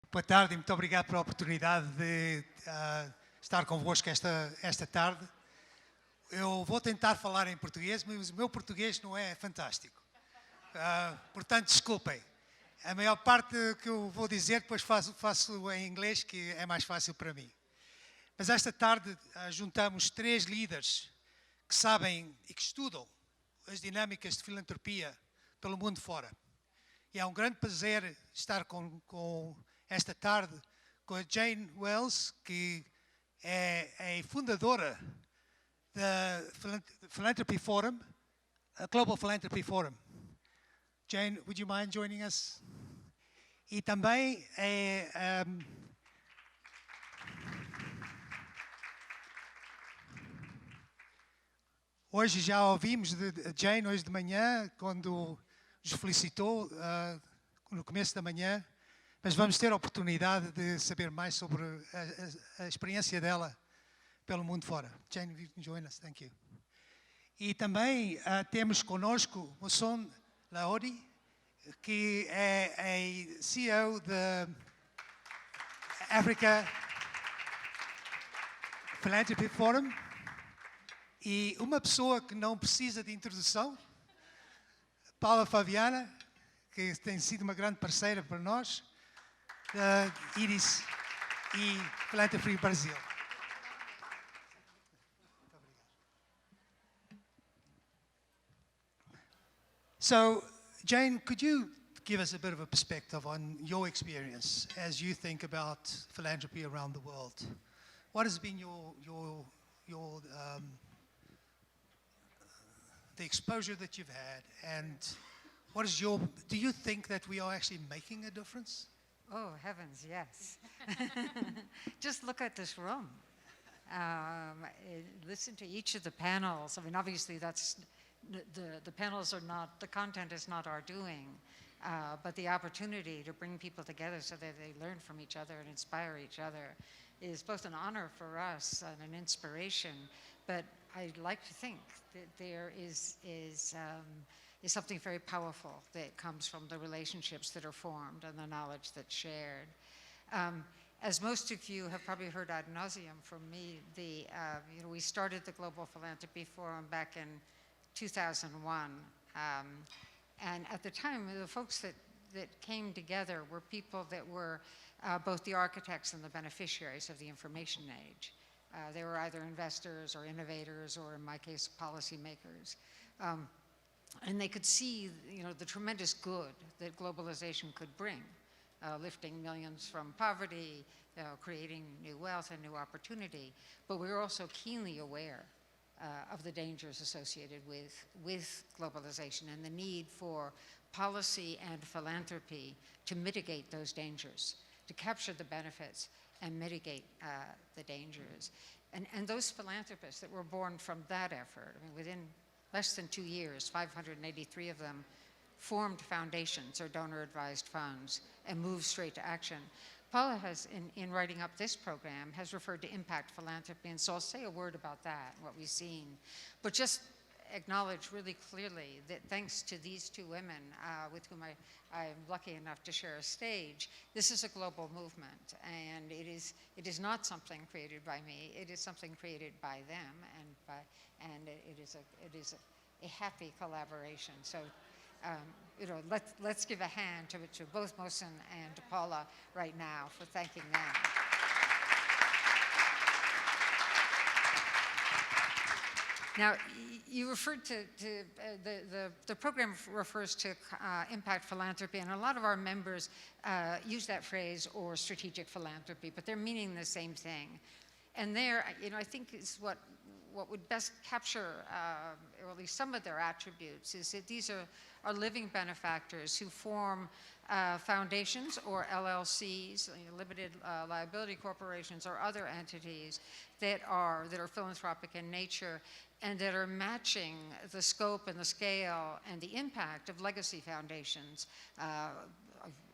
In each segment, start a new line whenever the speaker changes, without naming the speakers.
Boa tarde e muito obrigado pela oportunidade de estar convosco esta tarde. Eu vou tentar falar em português, mas o meu português não é fantástico. Portanto, desculpem. A maior parte que eu vou dizer depois faço em inglês, que é mais fácil para mim. Mas esta tarde juntamos 3 líderes que sabem e que estudam as dinâmicas de filantropia pelo mundo fora. E é um grande prazer estar esta tarde com a Jane Wells, que é a fundadora da Philanthropy Forum, a Global Philanthropy Forum. Jane, would you mind joining us? E também hoje já ouvimos de Jane, hoje de manhã, quando nos felicitou no começo da manhã, mas vamos ter a oportunidade de saber mais sobre a experiência dela pelo mundo fora. Jane, you can join us. Thank you. E também temos conosco Mosun Layode, que é a CEO da African Philanthropy Forum, e uma pessoa que não precisa de introdução, Paula Fabiani, que tem sido uma grande parceira para nós, da IDIS e Philanthropy Brasil. So, Jane, could you give us a bit of a perspective on your experience as you think about philanthropy around the world? What has been the exposure that you've had, and what is do you think that we are actually making a difference?
Oh, heavens, yes. Just look at this room. Listen to each of the panels. I mean, obviously that's, the panels are not, the content is not our doing, but the opportunity to bring people together so that they learn from each other and inspire each other is both an honor for us and an inspiration, but I'd like to think that there is something very powerful that comes from the relationships that are formed and the knowledge that's shared. As most of you have probably heard ad nauseum from me, we started the Global Philanthropy Forum back in 2001. And at the time, the folks that came together were people that were both the architects and the beneficiaries of the information age. They were either investors or innovators, or in my case, policymakers. And they could see, the tremendous good that globalization could bring, lifting millions from poverty, creating new wealth and new opportunity. But we were also keenly aware of the dangers associated with globalization and the need for policy and philanthropy to mitigate those dangers, to capture the benefits and mitigate the dangers. And those philanthropists that were born from that effort, I mean, within less than 2 years, 583 of them formed foundations or donor-advised funds and moved straight to action. Paula has, in writing up this program, has referred to impact philanthropy, and so I'll say a word about that, what we've seen. But just acknowledge really clearly that thanks to these 2 women with whom I'm lucky enough to share a stage, this is a global movement, and it is not something created by me. It is something created by them, and it is a happy collaboration. So, let's give a hand to both Mosun and to Paula right now for thanking them. Now, you referred to the program refers to impact philanthropy, and a lot of our members use that phrase, or strategic philanthropy, but they're meaning the same thing. And there, I think is what would best capture, or at least some of their attributes, is that these are living benefactors who form foundations or LLCs, limited liability corporations, or other entities that are philanthropic in nature, and that are matching the scope and the scale and the impact of legacy foundations,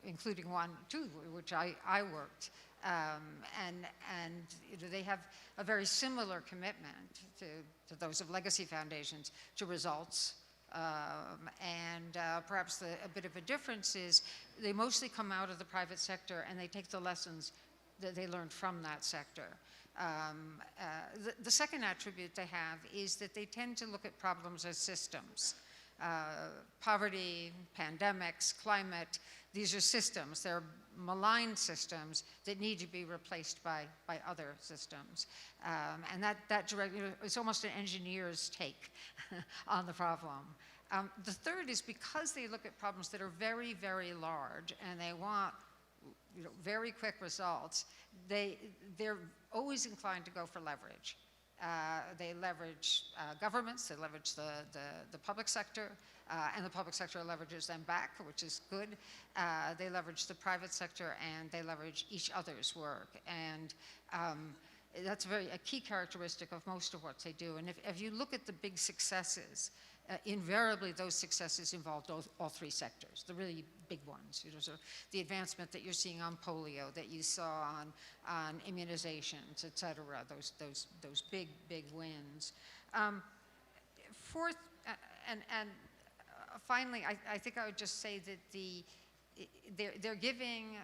including one, too, which I worked. And they have a very similar commitment to those of legacy foundations, to results, Perhaps a bit of a difference is they mostly come out of the private sector and they take the lessons that they learned from that sector. The second attribute they have is that they tend to look at problems as systems. Poverty, pandemics, climate, these are systems. They're malign systems that need to be replaced by other systems. And that it's almost an engineer's take on the problem. The third is because they look at problems that are very, very large and they want very quick results, they're always inclined to go for leverage. They leverage governments, they leverage the public sector, and the public sector leverages them back, which is good. They leverage the private sector and they leverage each other's work. And that's a key characteristic of most of what they do. And if you look at the big successes, invariably those successes involved all three sectors, the really big ones. So the advancement that you're seeing on polio, that you saw on immunizations, et cetera, those big wins. Fourth, and finally, I think I would just say that they're giving,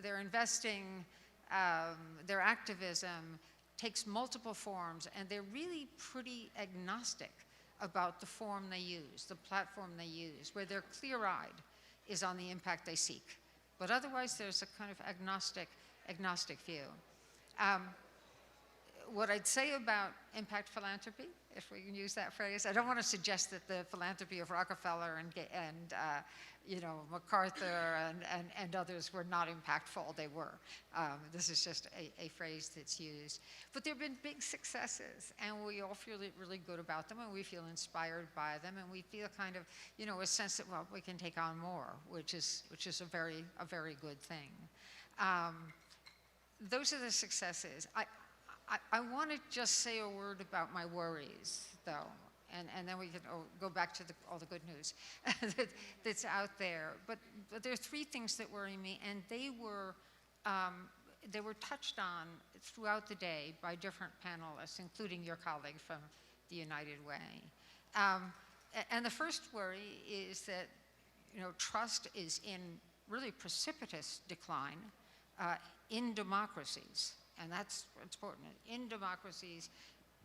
they're investing, their activism takes multiple forms, and they're really pretty agnostic about the form they use, the platform they use. Where they're clear-eyed is on the impact they seek. But otherwise, there's a kind of agnostic view. What I'd say about impact philanthropy, if we can use that phrase, I don't want to suggest that the philanthropy of Rockefeller and MacArthur and others were not impactful. They were. This is just a phrase that's used. But there have been big successes, and we all feel really good about them, and we feel inspired by them, and we feel kind of, a sense that, well, we can take on more, which is a very good thing. Those are the successes. I want to just say a word about my worries, though, and then we can go back to all the good news that's out there. But there are three things that worry me, and they were touched on throughout the day by different panelists, including your colleague from the United Way. And the first worry is that trust is in really precipitous decline in democracies. And that's important. In democracies,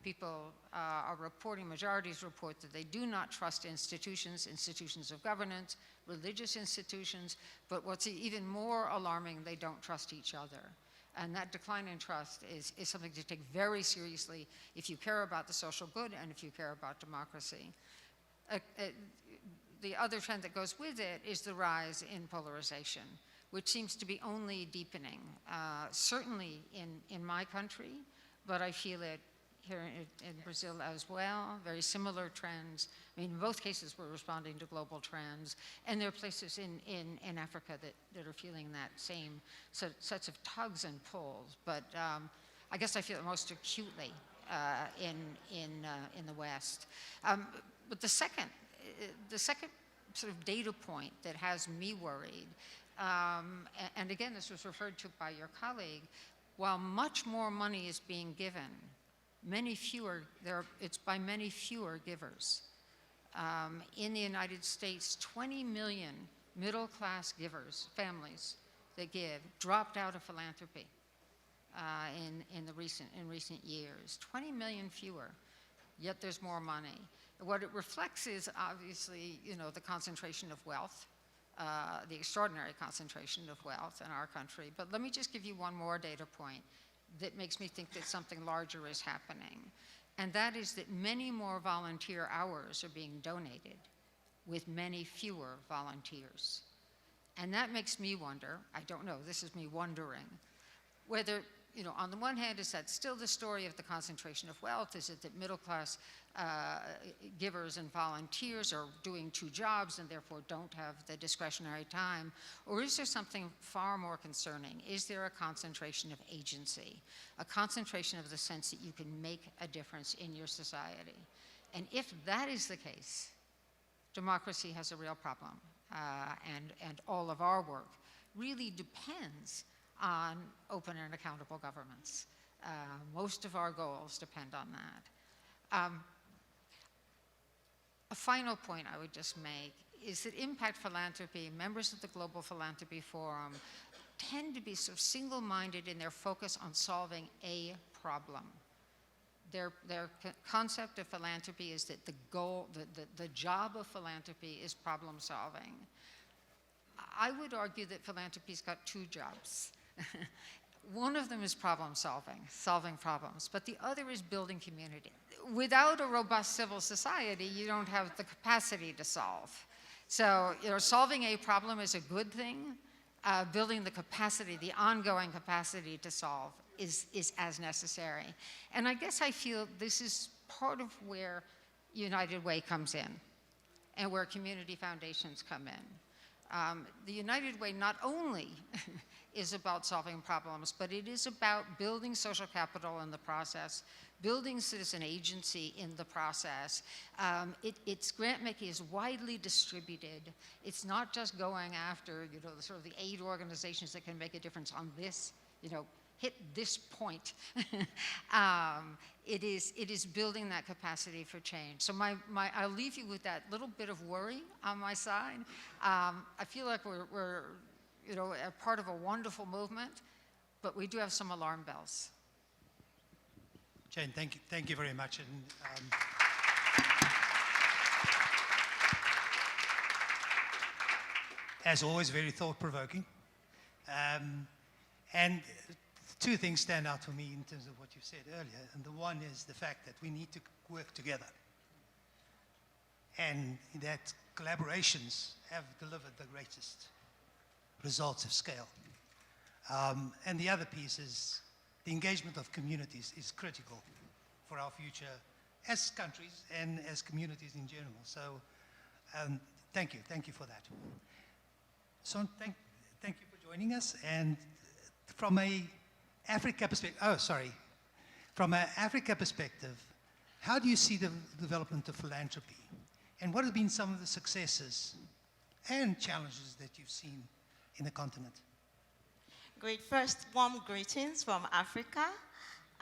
people are reporting, majorities report that they do not trust institutions of governance, religious institutions, but what's even more alarming, they don't trust each other. And that decline in trust is something to take very seriously if you care about the social good and if you care about democracy. The other trend that goes with it is the rise in polarization, which seems to be only deepening, certainly in my country, but I feel it here in Brazil as well, very similar trends. I mean, in both cases, we're responding to global trends, and there are places in Africa that are feeling that same sets of tugs and pulls, but I guess I feel it most acutely in the West. But the second sort of data point that has me worried, and again, this was referred to by your colleague, while much more money is being given, it's by many fewer givers. In the United States, 20 million middle-class givers, families that give, dropped out of philanthropy in recent years. 20 million fewer, yet there's more money. What it reflects is obviously, the concentration of wealth, the extraordinary concentration of wealth in our country. But let me just give you one more data point that makes me think that something larger is happening. And that is that many more volunteer hours are being donated with many fewer volunteers. And that makes me wonder, I don't know, this is me wondering, whether, on the one hand, is that still the story of the concentration of wealth? Is it that middle-class givers and volunteers are doing two jobs and therefore don't have the discretionary time? Or is there something far more concerning? Is there a concentration of agency, a concentration of the sense that you can make a difference in your society? And if that is the case, democracy has a real problem. And all of our work really depends on open and accountable governments. Most of our goals depend on that. A final point I would just make is that impact philanthropy, members of the Global Philanthropy Forum, tend to be sort of single-minded in their focus on solving a problem. Their concept of philanthropy is that the goal, the job of philanthropy is problem solving. I would argue that philanthropy's got two jobs. One of them is problem solving, solving problems, but the other is building community. Without a robust civil society, you don't have the capacity to solve. So, solving a problem is a good thing. Building the capacity, the ongoing capacity to solve is as necessary. And I guess I feel this is part of where United Way comes in and where community foundations come in. The United Way not only is about solving problems, but it is about building social capital in the process, building citizen agency in the process. Its grant making is widely distributed. It's not just going after, sort of the 8 organizations that can make a difference on this, hit this point. It is building that capacity for change. So I'll leave you with that little bit of worry on my side. I feel like we're a part of a wonderful movement, but we do have some alarm bells.
Jane, thank you very much. And, as always, very thought-provoking. And two things stand out for me in terms of what you said earlier. And the one is the fact that we need to work together. And that collaborations have delivered the greatest results of scale. And the other piece is the engagement of communities is critical for our future as countries and as communities in general. So thank you for that. So thank you for joining us. And from an Africa perspective, how do you see the development of philanthropy? And what have been some of the successes and challenges that you've seen in the continent?
Great. First, warm greetings from Africa.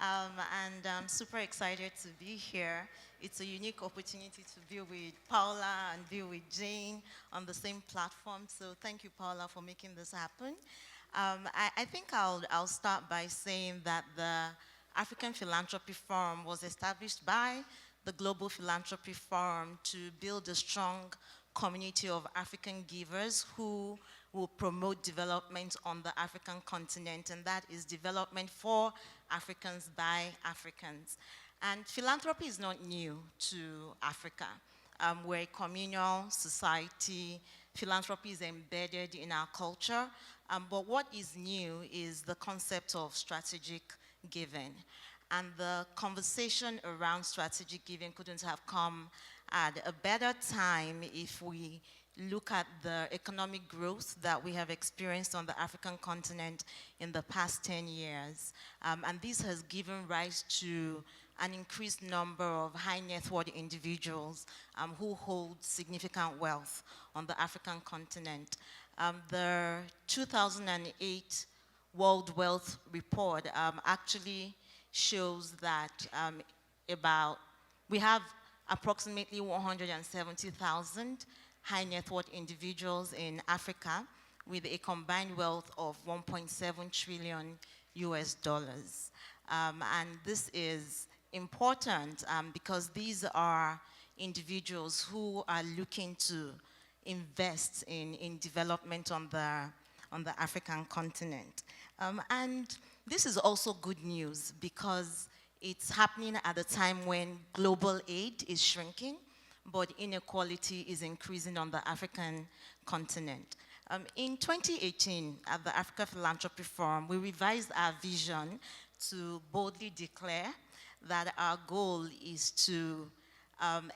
And I'm super excited to be here. It's a unique opportunity to be with Paula and be with Jane on the same platform. So thank you, Paula, for making this happen. I think I'll start by saying that the African Philanthropy Forum was established by the Global Philanthropy Forum to build a strong community of African givers who will promote development on the African continent, and that is development for Africans by Africans. And philanthropy is not new to Africa. We're a communal society. Philanthropy is embedded in our culture. But what is new is the concept of strategic giving. And the conversation around strategic giving couldn't have come at a better time if we look at the economic growth that we have experienced on the African continent in the past 10 years. And this has given rise to an increased number of high net worth individuals who hold significant wealth on the African continent. The 2008 World Wealth Report actually shows that we have approximately 170,000 high net worth individuals in Africa with a combined wealth of $1.7 trillion US. And this is important because these are individuals who are looking to invest in development on the African continent. And this is also good news because it's happening at a time when global aid is shrinking, but inequality is increasing on the African continent. In 2018, at the African Philanthropy Forum, we revised our vision to boldly declare that our goal is to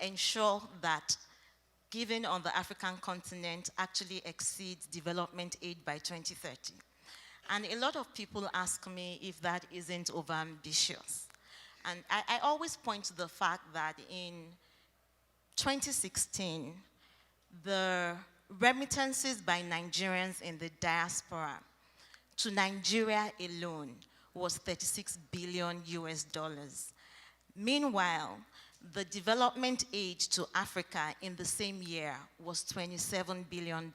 ensure that giving on the African continent actually exceeds development aid by 2030. And a lot of people ask me if that isn't overambitious. And I always point to the fact that in 2016, the remittances by Nigerians in the diaspora to Nigeria alone was $36 billion US. Meanwhile, the development aid to Africa in the same year was $27 billion.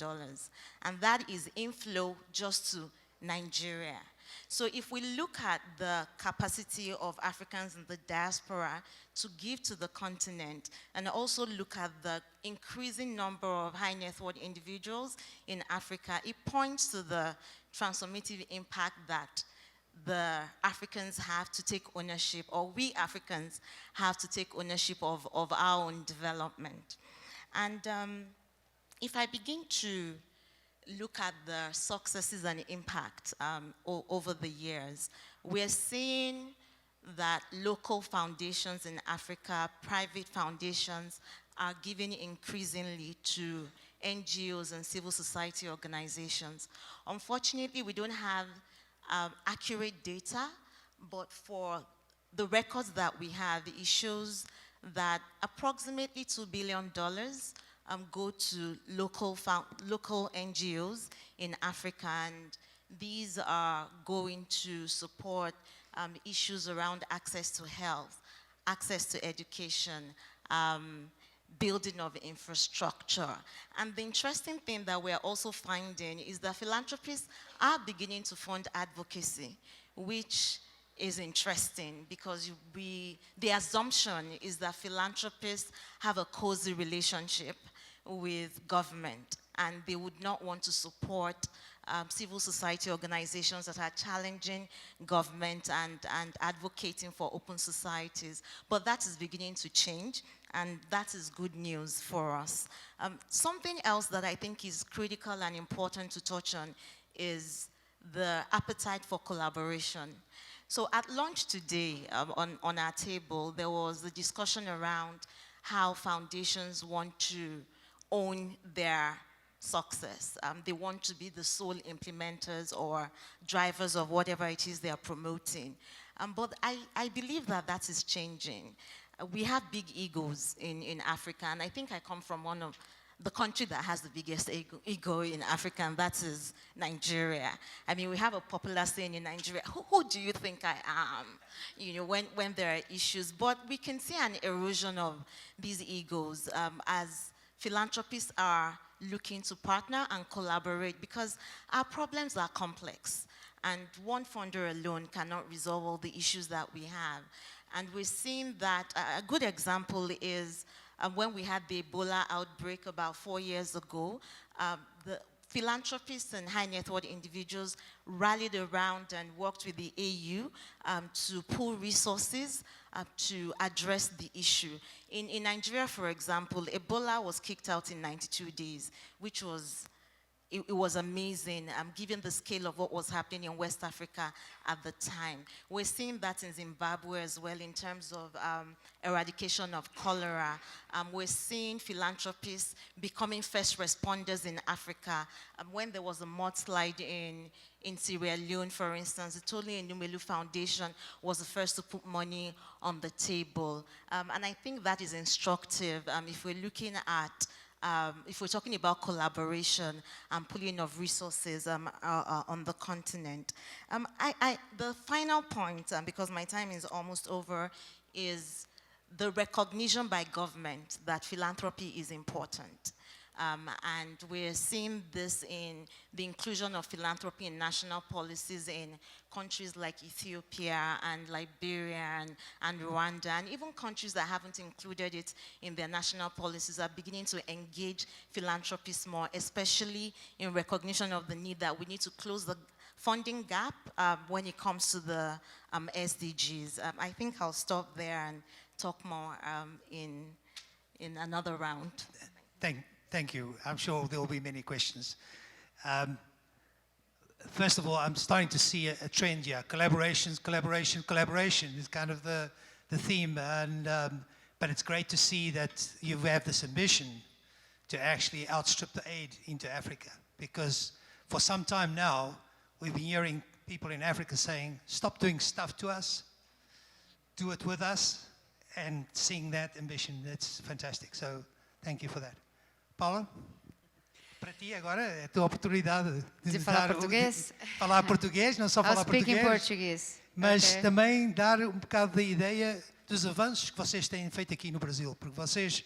And that is inflow just to Nigeria. So if we look at the capacity of Africans in the diaspora to give to the continent, and also look at the increasing number of high net worth individuals in Africa, it points to the transformative impact that the Africans have to take ownership, or we Africans have to take ownership of our own development. And if I begin to look at the successes and impact over the years, we're seeing that local foundations in Africa, private foundations, are giving increasingly to NGOs and civil society organizations. Unfortunately, we don't have accurate data, but for the records that we have, it shows that approximately $2 billion go to local NGOs in Africa, and these are going to support issues around access to health, access to education, building of infrastructure. And the interesting thing that we're also finding is that philanthropists are beginning to fund advocacy, which is interesting because the assumption is that philanthropists have a cozy relationship with government, and they would not want to support civil society organizations that are challenging government and advocating for open societies. But that is beginning to change, and that is good news for us. Something else that I think is critical and important to touch on is the appetite for collaboration. So at lunch today, on our table, there was a discussion around how foundations want to own their success. They want to be the sole implementers or drivers of whatever it is they are promoting. But I believe that that is changing. We have big egos in Africa, and I think I come from one of the country that has the biggest ego in Africa, and that is Nigeria. I mean, we have a popular saying in Nigeria, who do you think I am? You know, when there are issues. But we can see an erosion of these egos as philanthropists are looking to partner and collaborate, because our problems are complex, and one funder alone cannot resolve all the issues that we have. And we're seeing that a good example is when we had the Ebola outbreak about 4 years ago, the philanthropists and high net worth individuals rallied around and worked with the AU to pool resources to address the issue. In Nigeria, for example, Ebola was kicked out in 92 days, which was it was amazing, given the scale of what was happening in West Africa at the time. We're seeing that in Zimbabwe as well in terms of eradication of cholera. We're seeing philanthropists becoming first responders in Africa. When there was a mudslide in Sierra Leone, for instance, the Tony Enumelu Foundation was the first to put money on the table. And I think that is instructive if we're looking at if we're talking about collaboration and pooling of resources on the continent. The final point, because my time is almost over, is the recognition by government that philanthropy is important. And we're seeing this in the inclusion of philanthropy in national policies in countries like Ethiopia and Liberia and Rwanda, and even countries that haven't included it in their national policies are beginning to engage philanthropists more, especially in recognition of the need that we need to close the funding gap when it comes to the SDGs. I think I'll stop there and talk more in another round.
Thank you. I'm sure there will be many questions. First of all, I'm starting to see a trend here. Collaborations, collaboration is kind of the theme. And, but it's great to see that you have this ambition to actually outstrip the aid into Africa. Because for some time now, we've been hearing people in Africa saying, stop doing stuff to us, do it with us, and seeing that ambition, that's fantastic. So thank you for that. Paula, para ti agora é a tua oportunidade
de falar português.
Falar português, não só falar português,
português,
mas também dar um bocado da ideia dos avanços que vocês têm feito aqui no Brasil, porque vocês,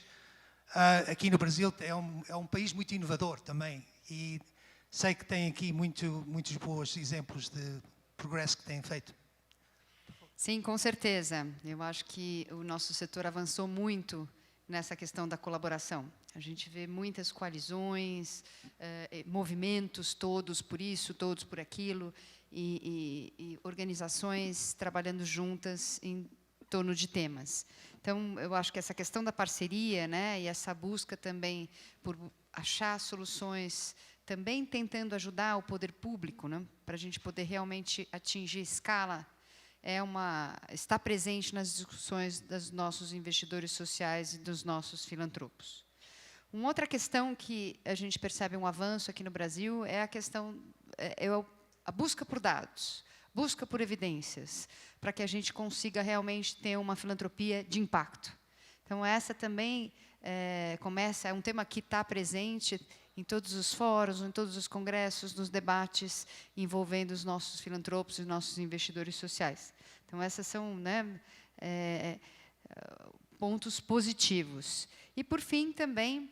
aqui no Brasil, é um país muito inovador também, e sei que têm aqui muitos bons exemplos de progresso que têm feito.
Sim, com certeza. Eu acho que o nosso setor avançou muito nessa questão da colaboração. A gente vê muitas coalizões, movimentos, todos por isso, todos por aquilo, e organizações trabalhando juntas em torno de temas. Então, eu acho que essa questão da parceria, né, e essa busca também por achar soluções, também tentando ajudar o poder público, né, para a gente poder realmente atingir escala, está presente nas discussões dos nossos investidores sociais e dos nossos filantropos. Uma outra questão que a gente percebe um avanço aqui no Brasil é a questão, a busca por dados, busca por evidências, para que a gente consiga realmente ter uma filantropia de impacto. Então, essa também é um tema que está presente em todos os fóruns, em todos os congressos, nos debates envolvendo os nossos filantropos e os nossos investidores sociais. Então, esses são, né, pontos positivos. E, por fim, também,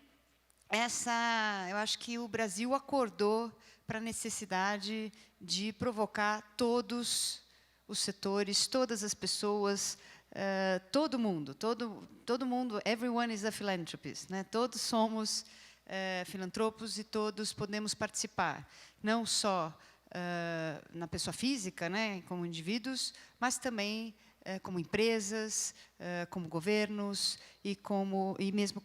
eu acho que o Brasil acordou para a necessidade de provocar todos os setores, todas as pessoas, todo mundo, everyone is a philanthropist, né? Todos somos filantropos e todos podemos participar, não só na pessoa física, né, como indivíduos, mas também como empresas, como governos e mesmo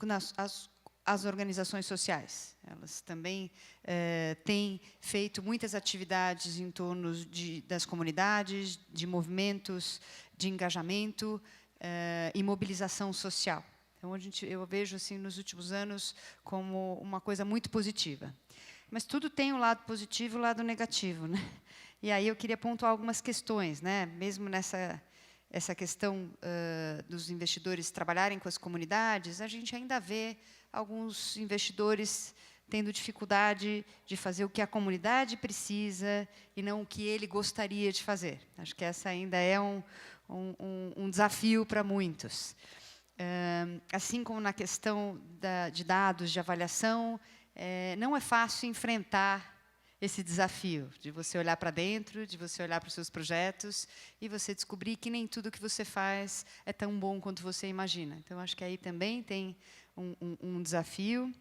as organizações sociais. Elas também têm feito muitas atividades em torno das comunidades, de movimentos de engajamento e mobilização social. Então, eu vejo assim, nos últimos anos como uma coisa muito positiva. Mas tudo tem um lado positivo e um lado negativo, né? E aí eu queria pontuar algumas questões, né? Mesmo essa questão dos investidores trabalharem com as comunidades, a gente ainda vê alguns investidores tendo dificuldade de fazer o que a comunidade precisa e não o que ele gostaria de fazer. Acho que essa ainda é um desafio para muitos. Assim como na questão de dados de avaliação, não é fácil enfrentar esse desafio de você olhar para dentro, de você olhar para os seus projetos e você descobrir que nem tudo que você faz é tão bom quanto você imagina. Então, acho que aí também tem um desafio.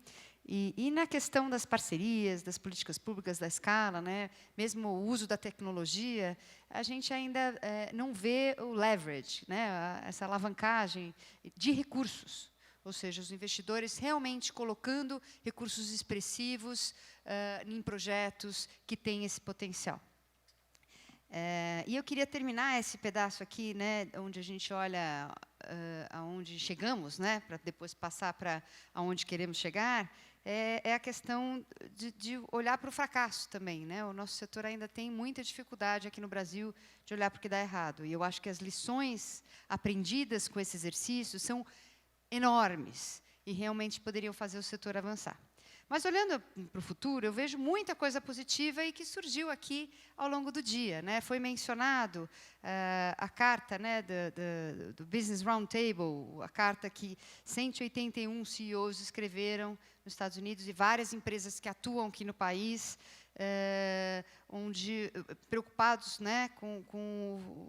E na questão das parcerias, das políticas públicas, da escala, né, mesmo o uso da tecnologia, a gente ainda não vê o leverage, né, essa alavancagem de recursos. Ou seja, os investidores realmente colocando recursos expressivos em projetos que têm esse potencial. E eu queria terminar esse pedaço aqui, né, onde a gente olha aonde chegamos, né, para depois passar para aonde queremos chegar, é a questão de olhar para o fracasso também, né? O nosso setor ainda tem muita dificuldade aqui no Brasil de olhar para o que dá errado. E eu acho que as lições aprendidas com esse exercício são enormes e realmente poderiam fazer o setor avançar. Mas, olhando para o futuro, eu vejo muita coisa positiva e que surgiu aqui ao longo do dia, né? Foi mencionado a carta, né, do Business Roundtable, a carta que 181 CEOs escreveram nos Estados Unidos e várias empresas que atuam aqui no país, preocupados, né, com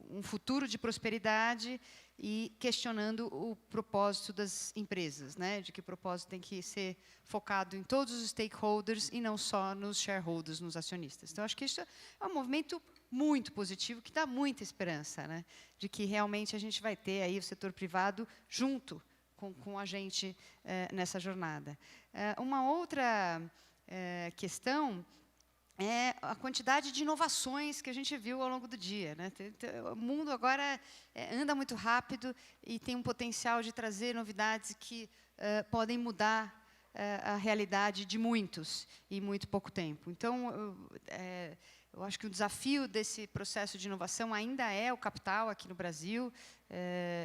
um futuro de prosperidade e questionando o propósito das empresas, né, de que o propósito tem que ser focado em todos os stakeholders e não só nos shareholders, nos acionistas. Então, acho que isso é um movimento muito positivo, que dá muita esperança, né, de que realmente a gente vai ter aí o setor privado junto com a gente nessa jornada. Uma outra questão é a quantidade de inovações que a gente viu ao longo do dia, né? O mundo agora anda muito rápido e tem um potencial de trazer novidades que podem mudar a realidade de muitos em muito pouco tempo. Então, eu acho que o desafio desse processo de inovação ainda é o capital aqui no Brasil.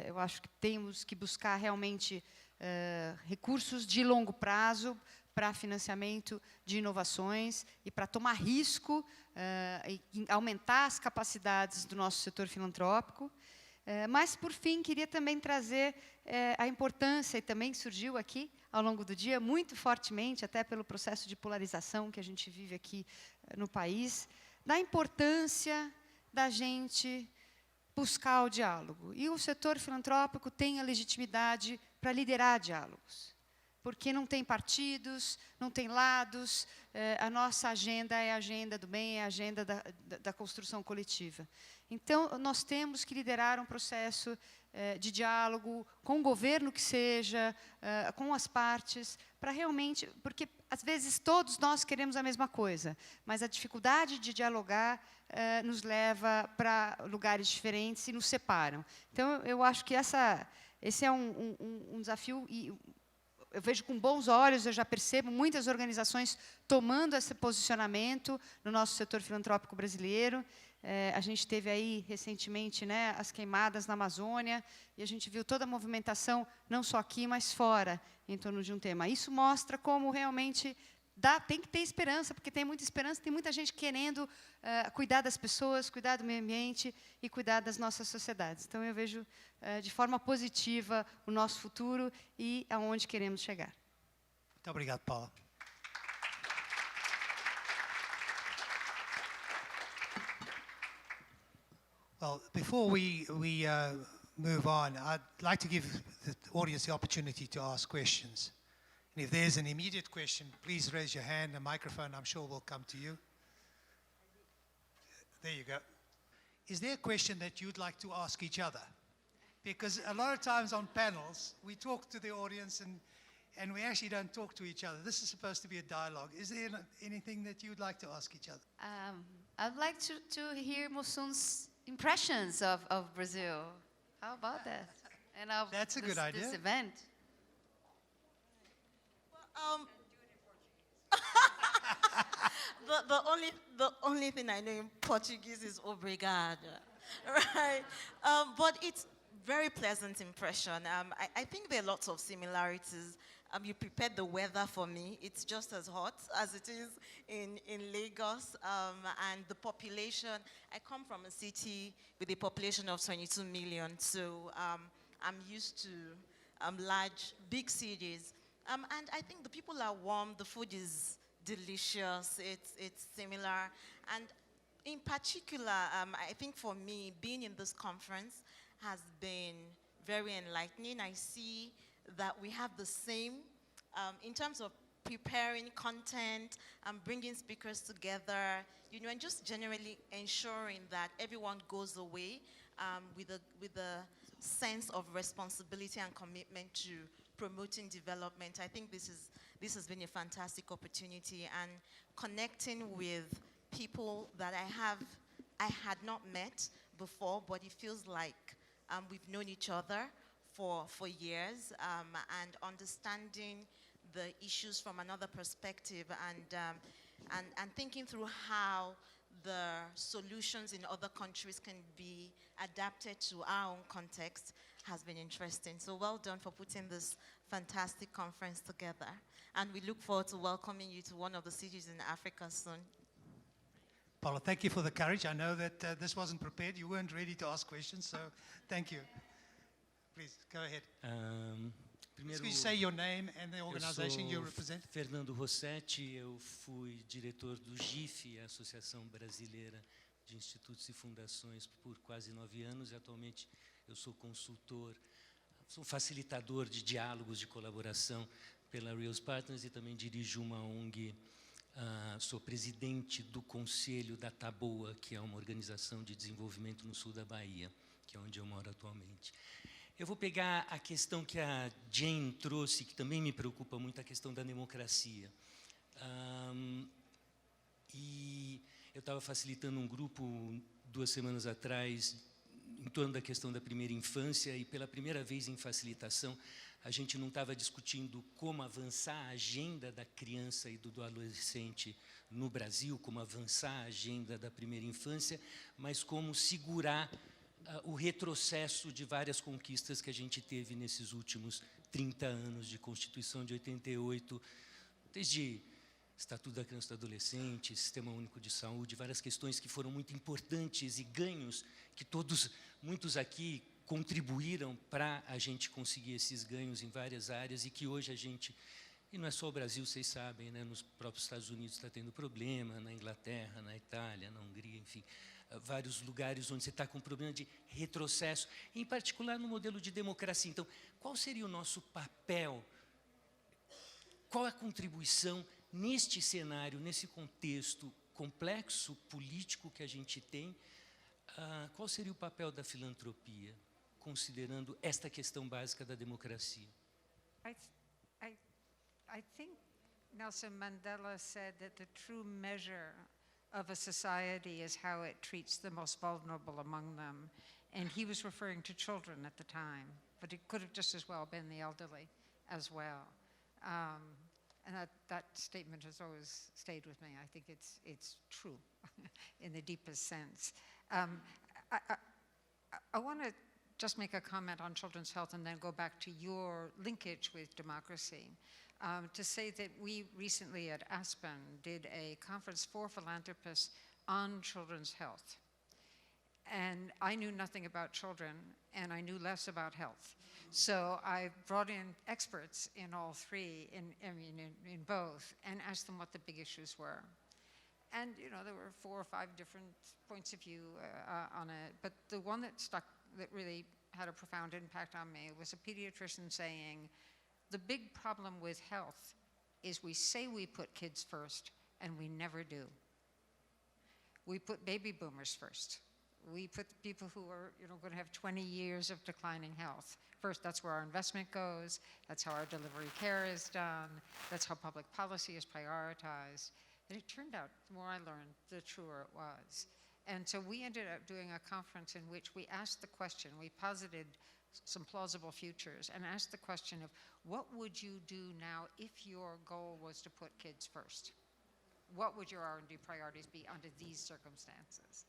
Eu acho que temos que buscar realmente recursos de longo prazo para financiamento de inovações e para tomar risco e aumentar as capacidades do nosso setor filantrópico. Mas, por fim, queria também trazer a importância, e também surgiu aqui, ao longo do dia, muito fortemente, até pelo processo de polarização que a gente vive aqui no país, da importância da gente buscar o diálogo. E o setor filantrópico tem a legitimidade para liderar diálogos, porque não tem partidos, não tem lados, a nossa agenda é a agenda do bem, é a agenda da construção coletiva. Então, nós temos que liderar um processo de diálogo com o governo que seja, com as partes, para realmente... Porque, às vezes, todos nós queremos a mesma coisa, mas a dificuldade de dialogar nos leva para lugares diferentes e nos separam. Então, eu acho que esse é um desafio... Eu vejo com bons olhos, eu já percebo muitas organizações tomando esse posicionamento no nosso setor filantrópico brasileiro. A gente teve aí, recentemente, né, as queimadas na Amazônia, e a gente viu toda a movimentação, não só aqui, mas fora, em torno de um tema. Isso mostra como realmente tem que ter esperança, porque tem muita esperança, tem muita gente querendo cuidar das pessoas, cuidar do meio ambiente e cuidar das nossas sociedades. Então, eu vejo de forma positiva o nosso futuro e aonde queremos chegar.
Muito obrigado, Paula. Well, before we move on, I'd like to give the audience the opportunity to ask questions. And if there's an immediate question, please raise your hand. A microphone, I'm sure, will come to you. There you go. Is there a question that you'd like to ask each other? Because a lot of times on panels, we talk to the audience and we actually don't talk to each other. This is supposed to be a dialogue. Is there anything that you'd like to ask each other?
I'd like to hear Mosun's impressions of Brazil. How about that? And of
That's a good idea.
This event.
The only thing I know in Portuguese is obrigado, right? But it's very pleasant impression. I think there are lots of similarities. You prepared the weather for me. It's just as hot as it is in Lagos. And the population, I come from a city with a population of 22 million, so I'm used to large, big cities. And I think the people are warm, the food is delicious, it's similar. And in particular, I think for me, being in this conference has been very enlightening. I see that we have the same, in terms of preparing content and bringing speakers together, you know, and just generally ensuring that everyone goes away with a sense of responsibility and commitment to promoting development. I think this has been a fantastic opportunity, and connecting with people that I had not met before, but it feels like we've known each other for years, and understanding the issues from another perspective, and thinking through how the solutions in other countries can be adapted to our own context has been interesting. So well done for putting this fantastic conference together. And we look forward to welcoming you to one of the cities in Africa soon.
Paula, thank you for the courage. I know that this wasn't prepared. You weren't ready to ask questions, so thank you. Please, go ahead. Could you say your name and the organization you represent?
Fernando Rossetti, eu fui diretor do GIF, a Associação Brasileira de Institutos e Fundações, por quase 9 anos, e atualmente eu sou consultor, sou facilitador de diálogos de colaboração pela Reels Partners e também dirijo uma ONG, sou presidente do Conselho da Taboa, que é uma organização de desenvolvimento no sul da Bahia, que é onde eu moro atualmente. Eu vou pegar a questão que a Jane trouxe, que também me preocupa muito, a questão da democracia. E eu estava facilitando um grupo 2 semanas atrás em torno da questão da primeira infância, e pela primeira vez em facilitação, a gente não estava discutindo como avançar a agenda da criança e do adolescente no Brasil, como avançar a agenda da primeira infância, mas como segurar o retrocesso de várias conquistas que a gente teve nesses últimos 30 anos de Constituição de 88, desde Estatuto da Criança e do Adolescente, Sistema Único de Saúde, várias questões que foram muito importantes e ganhos que muitos aqui contribuíram para a gente conseguir esses ganhos em várias áreas e que hoje a gente, e não é só o Brasil, vocês sabem, né, nos próprios Estados Unidos está tendo problema, na Inglaterra, na Itália, na Hungria, enfim, vários lugares onde você está com problema de retrocesso, em particular no modelo de democracia. Então, qual seria o nosso papel? Qual a contribuição neste cenário, nesse contexto complexo político que a gente tem? Qual seria o papel da filantropia, considerando esta questão básica da democracia?
I think Nelson Mandela said that the true measure of a society is how it treats the most vulnerable among them. And he was referring to children at the time, but it could have just as well been the elderly as well. And that statement has always stayed with me. I think it's true in the deepest sense. I want to just make a comment on children's health and then go back to your linkage with democracy. To say that we recently at Aspen did a conference for philanthropists on children's health. And I knew nothing about children, and I knew less about health. So I brought in experts in all three, in both, and asked them what the big issues were. And you know, there were 4 or 5 different points of view on it, but the one that stuck, that really had a profound impact on me, was a pediatrician saying, the big problem with health is we say we put kids first, and we never do. We put baby boomers first. We put the people who are going to have 20 years of declining health first. That's where our investment goes. That's how our delivery care is done. That's how public policy is prioritized. And it turned out, the more I learned, the truer it was. And so we ended up doing a conference in which we asked the question, we posited some plausible futures, and asked the question of, what would you do now if your goal was to put kids first? What would your R&D priorities be under these circumstances?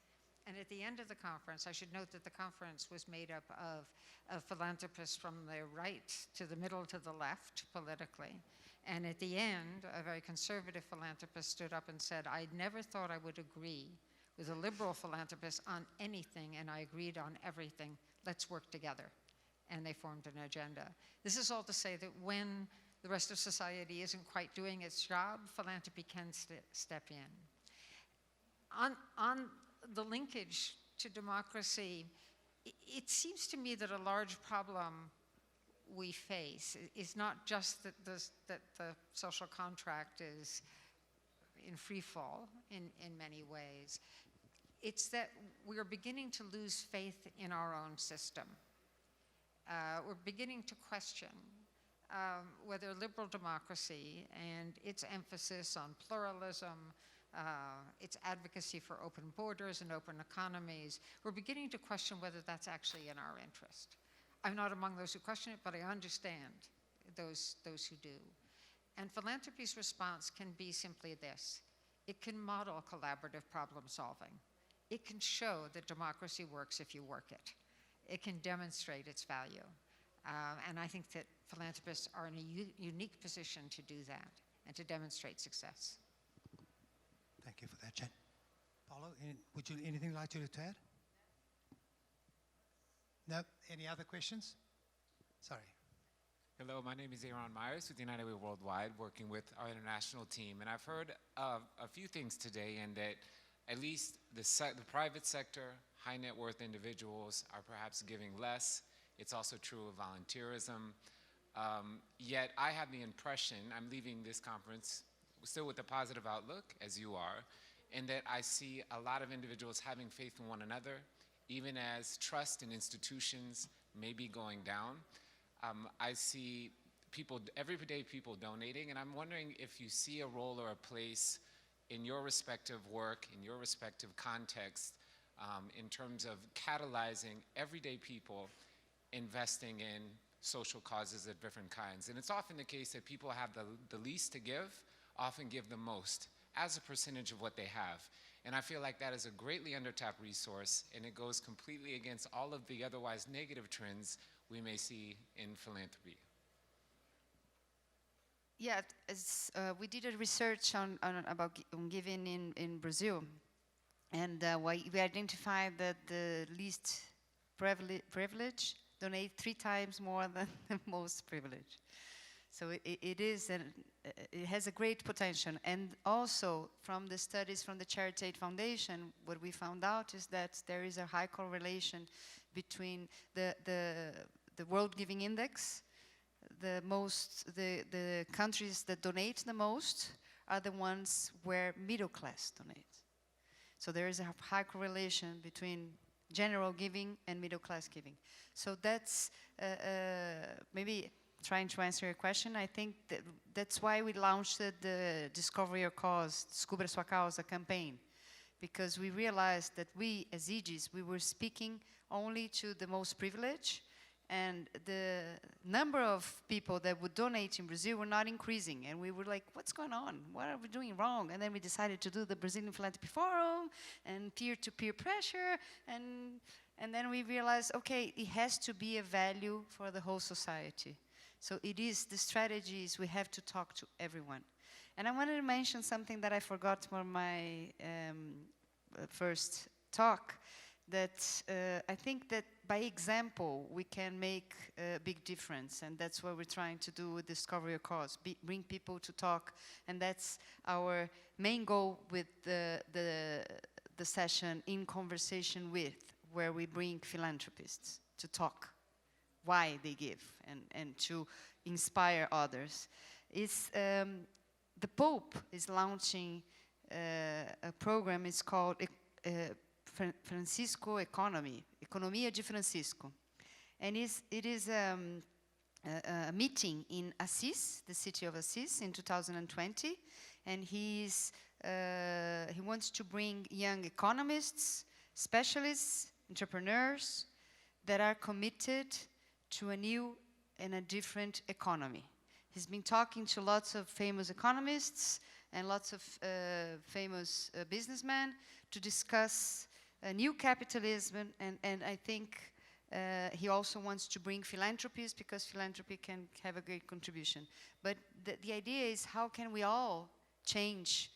And at the end of the conference, I should note that the conference was made up of philanthropists from the right to the middle to the left politically. And at the end, a very conservative philanthropist stood up and said, I never thought I would agree with a liberal philanthropist on anything, and I agreed on everything. Let's work together. And they formed an agenda. This is all to say that when the rest of society isn't quite doing its job, philanthropy can step in. On the linkage to democracy, it seems to me that a large problem we face is not just that the social contract is in free fall in many ways. It's that we're beginning to lose faith in our own system. We're beginning to question whether liberal democracy and its emphasis on pluralism, its advocacy for open borders and open economies, we're beginning to question whether that's actually in our interest. I'm not among those who question it, but I understand those who do. And philanthropy's response can be simply this. It can model collaborative problem solving. It can show that democracy works if you work it. It can demonstrate its value. And I think that philanthropists are in a unique position to do that and to demonstrate success.
Thank you for that, Jen. Paula, would you anything like to add? No? Any other questions? Sorry.
Hello, my name is Aaron Myers with United Way Worldwide, working with our international team. And I've heard a few things today, in that at least the private sector, high net worth individuals are perhaps giving less. It's also true of volunteerism. Yet I have the impression, I'm leaving this conference still with a positive outlook, as you are, in that I see a lot of individuals having faith in one another, even as trust in institutions may be going down. I see people, everyday people donating, and I'm wondering if you see a role or a place in your respective work, in your respective context, in terms of catalyzing everyday people investing in social causes of different kinds. And it's often the case that people have the least to give, often give the most as a percentage of what they have. And I feel like that is a greatly undertapped resource, and it goes completely against all of the otherwise negative trends we may see in philanthropy.
Yeah, we did a research on giving in Brazil, and we identified that the least privileged donate 3 times more than the most privileged. So it has a great potential. And also, from the studies from the Charity Aid Foundation, what we found out is that there is a high correlation between the World Giving Index. The countries that donate the most are the ones where middle class donates. So there is a high correlation between general giving and middle class giving. So that's maybe trying to answer your question. I think that's why we launched the Discover Your Cause, Descubra Sua Causa campaign, because we realized that we, as IDIS, we were speaking only to the most privileged, and the number of people that would donate in Brazil were not increasing. And we were like, what's going on? What are we doing wrong? And then we decided to do the Brazilian Philanthropy Forum and peer-to-peer pressure. And then we realized, okay, it has to be a value for the whole society. So it is the strategies, we have to talk to everyone. And I wanted to mention something that I forgot for my first talk, that I think that by example, we can make a big difference. And that's what we're trying to do with Discover Your Cause, bring people to talk. And that's our main goal with the session, In Conversation With, where we bring philanthropists to talk why they give and to inspire others. The Pope is launching a program, it's called Francisco Economy, Economia de Francisco. And it is a meeting in Assis, the city of Assis, in 2020. And he wants to bring young economists, specialists, entrepreneurs that are committed to a new and a different economy. He's been talking to lots of famous economists and lots of famous businessmen to discuss new capitalism, and I think he also wants to bring philanthropies, because philanthropy can have a great contribution. But the idea is, how can we all change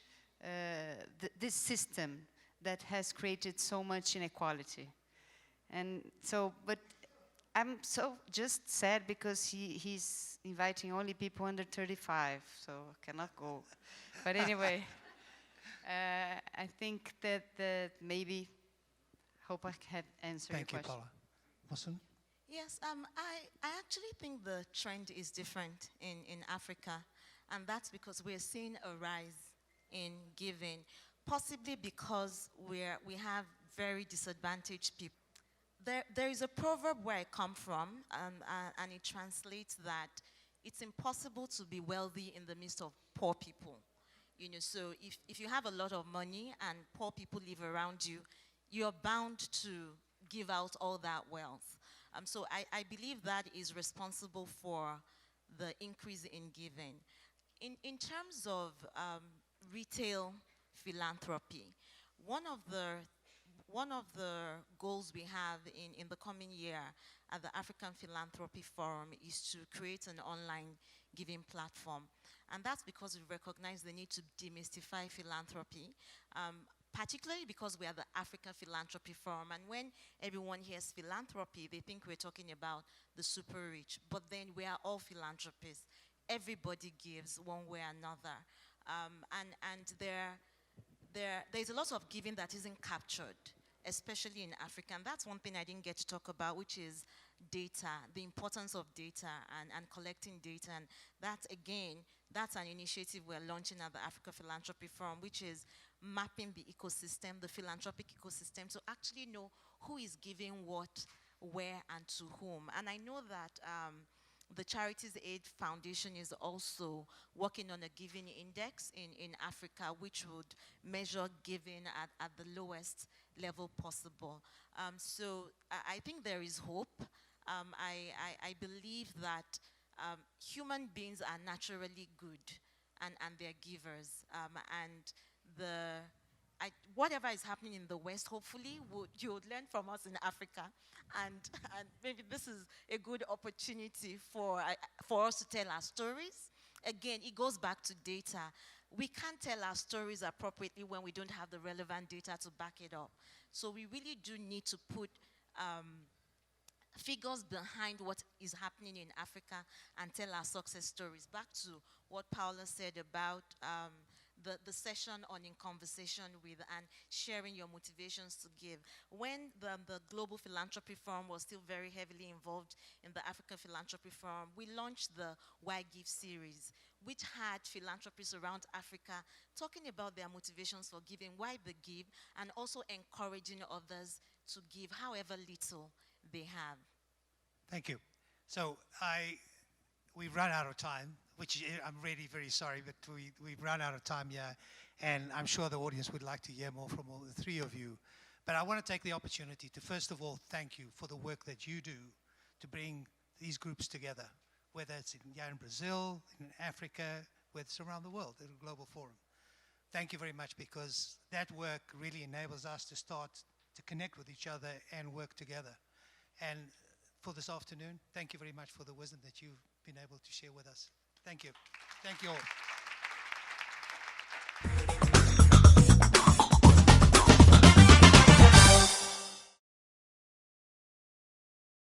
this system that has created so much inequality? And so, but I'm so just sad because he's inviting only people under 35, so I cannot go. But anyway, I think that maybe, hope I have answered your question.
Thank you, Paula. Mosun?
Yes, I actually think the trend is different in Africa, and that's because we're seeing a rise in giving, possibly because we have very disadvantaged people. There is a proverb where I come from, and it translates that it's impossible to be wealthy in the midst of poor people. You know, so if you have a lot of money and poor people live around you, you're bound to give out all that wealth. So I believe that is responsible for the increase in giving. In terms of retail philanthropy, one of the goals we have in the coming year at the African Philanthropy Forum is to create an online giving platform. And that's because we recognize the need to demystify philanthropy, particularly because we are the African Philanthropy Forum. And when everyone hears philanthropy, they think we're talking about the super rich. But then we are all philanthropists. Everybody gives one way or another. And there's a lot of giving that isn't captured, especially in Africa. And that's one thing I didn't get to talk about, which is data, the importance of data and collecting data. And that, again, that's an initiative we're launching at the Africa Philanthropy Forum, which is mapping the ecosystem, the philanthropic ecosystem, to actually know who is giving what, where, and to whom. And I know that the Charities Aid Foundation is also working on a giving index in Africa, which would measure giving at the lowest level possible. So I think there is hope. I believe that human beings are naturally good, and they're givers. Whatever is happening in the West, hopefully you would learn from us in Africa, and maybe this is a good opportunity for us to tell our stories. Again, it goes back to data. We can't tell our stories appropriately when we don't have the relevant data to back it up. So we really do need to put figures behind what is happening in Africa and tell our success stories. Back to what Paula said about the session on In Conversation With and sharing your motivations to give. When the Global Philanthropy Forum was still very heavily involved in the African Philanthropy Forum, we launched the Why Give series, which had philanthropists around Africa talking about their motivations for giving, why they give, and also encouraging others to give however little they have.
Thank you. So we've run out of time, which I'm really very sorry, but we've run out of time here, and I'm sure the audience would like to hear more from all the three of you. But I want to take the opportunity to first of all thank you for the work that you do to bring these groups together, whether it's here in Brazil, in Africa, whether it's around the world at a global forum. Thank you very much, because that work really enables us to start to connect with each other and work together. And for this afternoon, thank you very much for the wisdom that you've been able to share with us. Thank you. Thank you all.